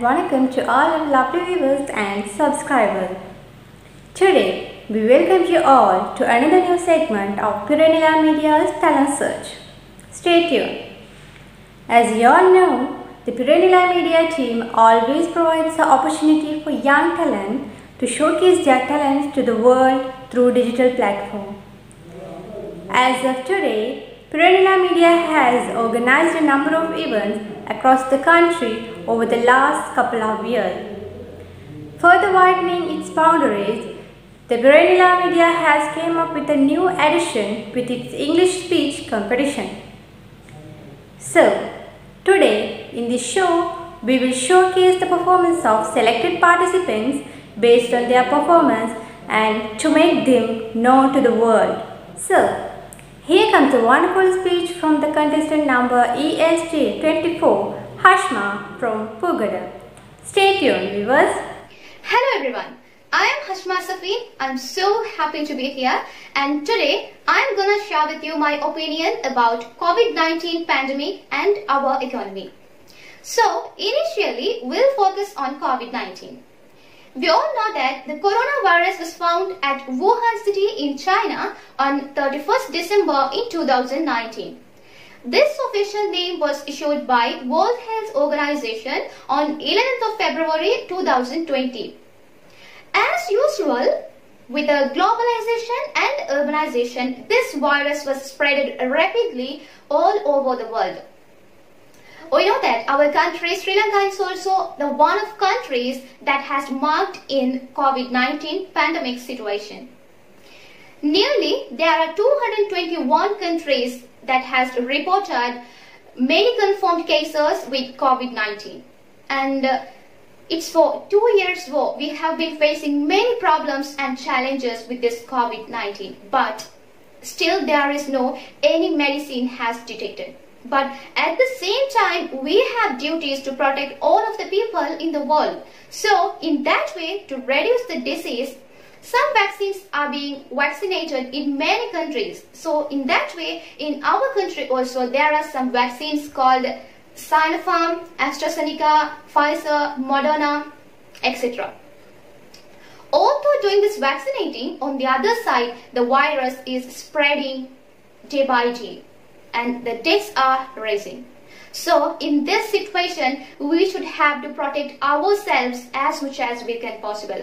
welcome to all our lovely viewers and subscribers. Today, we welcome you all to another new segment of Purnila Media's Talent Search. Stay tuned. As you all know, the Purnila Media team always provides the opportunity for young talent to showcase their talents to the world through digital platform. As of today, Purnila Media has organized a number of events across the country over the last couple of years. Further widening its boundaries, the Purnila Media has came up with a new edition with its English speech competition. So, today in this show, we will showcase the performance of selected participants based on their performance and to make them known to the world. So, here comes a wonderful speech from the contestant number ESJ24, Hashma from Pugada. Stay tuned, viewers. Hello everyone, I am Hashma Safi. I'm so happy to be here, and today I'm gonna share with you my opinion about COVID-19 pandemic and our economy. So initially we'll focus on COVID-19. We all know that the coronavirus was found at Wuhan city in China on 31st December in 2019. This official name was issued by World Health Organization on 11th of February 2020. As usual, with the globalization and urbanization, this virus was spread rapidly all over the world. We know that our country, Sri Lanka, is also the one of countries that has marked in COVID-19 pandemic situation. Nearly, there are 221 countries that has reported many confirmed cases with COVID-19. And it's for 2 years we have been facing many problems and challenges with this COVID-19. But still there is no any medicine has detected. But at the same time, we have duties to protect all of the people in the world. So in that way, to reduce the disease, some vaccines are being vaccinated in many countries. So in that way, in our country also, there are some vaccines called Sinopharm, AstraZeneca, Pfizer, Moderna, etc. Although doing this vaccinating, on the other side, the virus is spreading day by day, and the deaths are rising. So in this situation, we should have to protect ourselves as much as we can possible.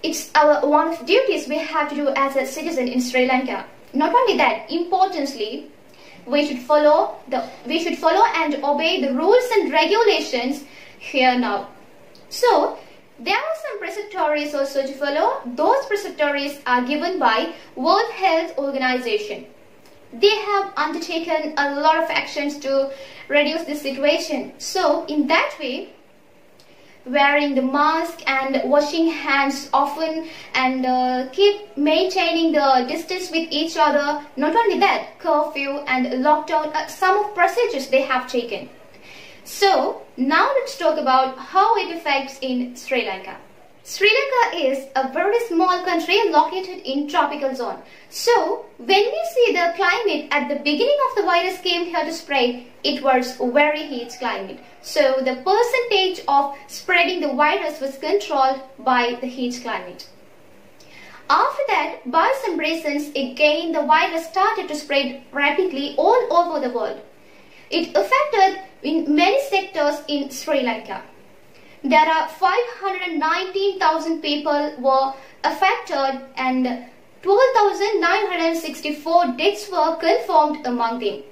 It's our one of the duties we have to do as a citizen in Sri Lanka. Not only that, importantly, we should follow and obey the rules and regulations here now. So there are some preceptories also to follow. Those preceptories are given by World Health Organization. They have undertaken a lot of actions to reduce this situation. So in that way, wearing the mask and washing hands often and keep maintaining the distance with each other. Not only that, curfew and lockdown are some of procedures they have taken. So now let's talk about how it affects in Sri Lanka. Sri Lanka is a very small country located in tropical zone. So when we see the climate at the beginning of the virus came here to spread, it was very heat climate. So the percentage of spreading the virus was controlled by the heat climate. After that, by some reasons, again the virus started to spread rapidly all over the world. It affected in many sectors in Sri Lanka. There are 519,000 people were affected and 12,964 deaths were confirmed among them.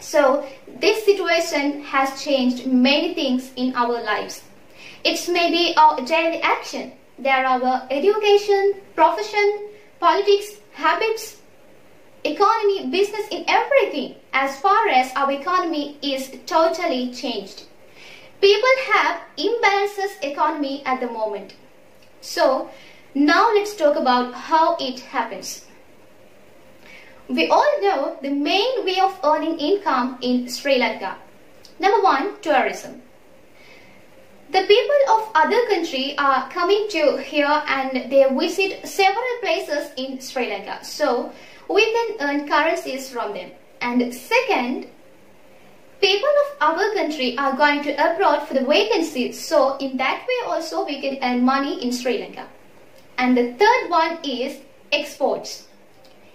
So this situation has changed many things in our lives. It's maybe our daily action. There are our education, profession, politics, habits, economy, business, in everything. As far as our economy is totally changed. People have imbalances economy at the moment. So now let's talk about how it happens. We all know the main way of earning income in Sri Lanka. Number one, tourism. The people of other country are coming to here and they visit several places in Sri Lanka. So we can earn currencies from them. And second, people of our country are going to abroad for the vacancies. So in that way also we can earn money in Sri Lanka. And the third one is exports.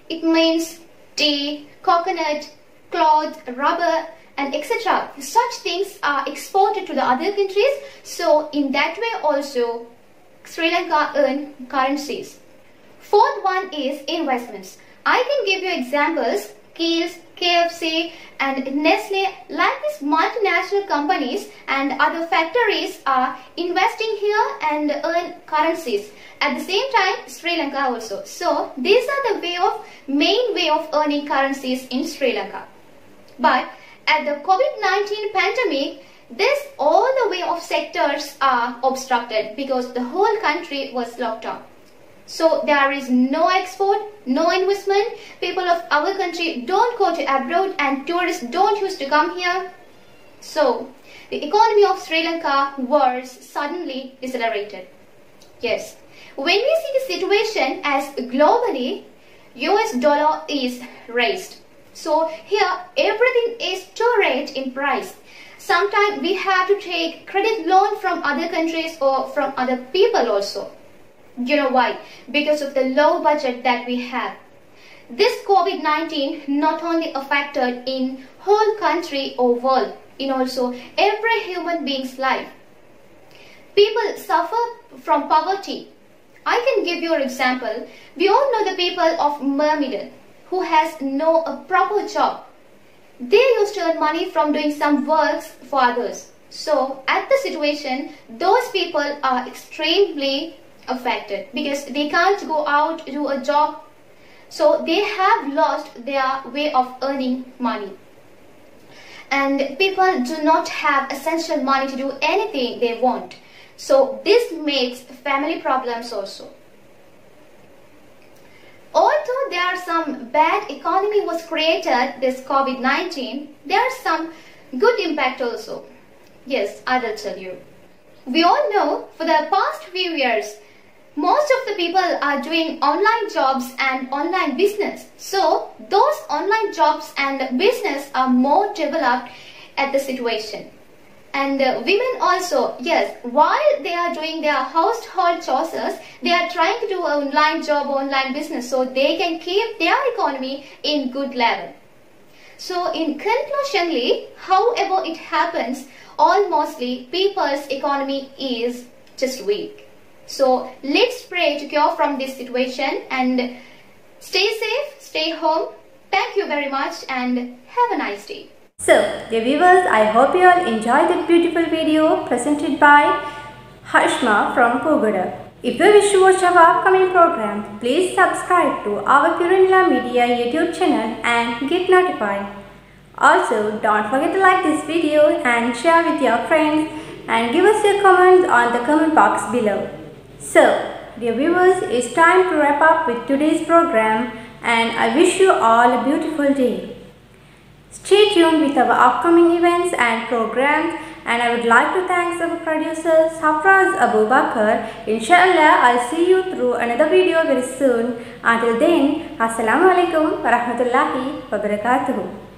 It means tea, coconut, cloth, rubber, and etc. Such things are exported to the other countries. So in that way also Sri Lanka earn currencies. Fourth one is investments. I can give you examples. Kiehl's, KFC and Nestle, like these multinational companies and other factories are investing here and earn currencies. At the same time, Sri Lanka also. So these are the main way of earning currencies in Sri Lanka. But at the COVID-19 pandemic, all the way of sectors are obstructed because the whole country was locked down. So there is no export, no investment. People of our country don't go to abroad and tourists don't used to come here. So the economy of Sri Lanka was suddenly decelerated. Yes, when we see the situation as globally, US dollar is raised. So here everything is too rate in price. Sometimes we have to take credit loan from other countries or from other people also. You know why? Because of the low budget that we have. This COVID-19 not only affected in whole country or world, in also every human being's life. People suffer from poverty. I can give you an example. We all know the people of Myrmidon who has no proper job. They used to earn money from doing some works for others. So at the situation, those people are extremely affected because they can't go out to do a job. So they have lost their way of earning money. And people do not have essential money to do anything they want. So this makes family problems also. Although there are some bad economy was created this COVID-19, there are some good impact also. Yes, I will tell you. We all know for the past few years, most of the people are doing online jobs and online business. So those online jobs and business are more developed at the situation. And women also, yes, while they are doing their household chores, they are trying to do an online job, online business, so they can keep their economy in good level. So in conclusionly, however it happens, almostly people's economy is just weak. So let's pray to cure from this situation and stay safe, stay home. Thank you very much and have a nice day. So, dear viewers, I hope you all enjoyed that beautiful video presented by Hashma from Pogoda. If you wish to watch our upcoming programs, please subscribe to our Puranila Media YouTube channel and get notified. Also, don't forget to like this video and share with your friends and give us your comments on the comment box below. So, dear viewers, it's time to wrap up with today's program and I wish you all a beautiful day. Stay tuned with our upcoming events and programs, and I would like to thank our producer Safraz Abu Bakr. Inshallah, I'll see you through another video very soon. Until then, Assalamu alaikum wa rahmatullahi wa barakatuhu.